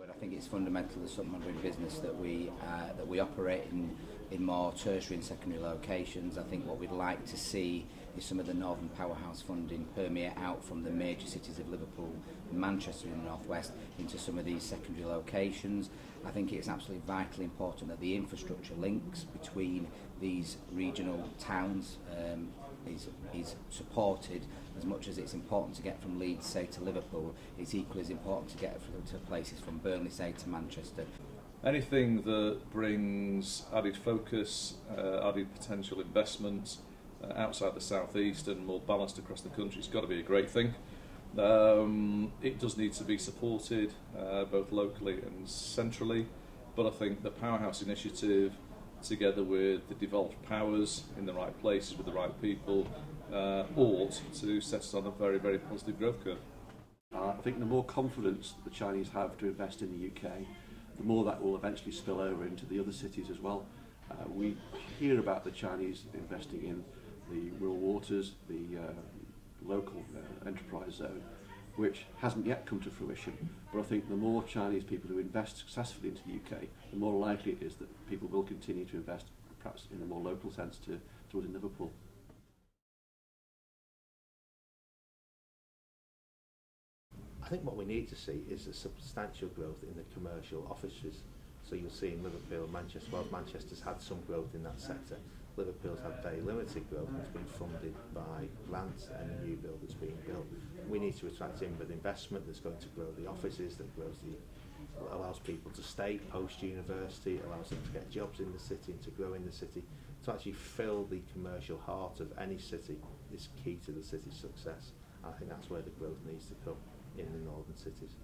I think it's fundamental as someone doing business that we operate in more tertiary and secondary locations. I think what we'd like to see is some of the Northern Powerhouse funding permeate out from the major cities of Liverpool and Manchester in the northwest into some of these secondary locations. I think it's absolutely vitally important that the infrastructure links between these regional towns is supported. As much as it's important to get from Leeds, say, to Liverpool, it's equally as important to get to places from Burnley, say, to Manchester. Anything that brings added focus, added potential investment outside the southeast and more balanced across the country, it's got to be a great thing. It does need to be supported both locally and centrally, but I think the Powerhouse initiative, together with the devolved powers in the right places with the right people, ought to set us on a very, very positive growth curve. I think the more confidence the Chinese have to invest in the UK, the more that will eventually spill over into the other cities as well. We hear about the Chinese investing in the rural waters, the local enterprise zone, which hasn't yet come to fruition. But I think the more Chinese people who invest successfully into the UK, the more likely it is that people will continue to invest, perhaps in a more local sense, to within Liverpool. I think what we need to see is a substantial growth in the commercial offices. So you'll see in Liverpool, Manchester, well, Manchester's had some growth in that sector. Liverpool's had very limited growth and it's been funded by grants and a new build that's being built. We need to attract inward investment that's going to grow the offices, that allows people to stay post-university, allows them to get jobs in the city and to grow in the city. To actually fill the commercial heart of any city is key to the city's success. I think that's where the growth needs to come in the northern cities.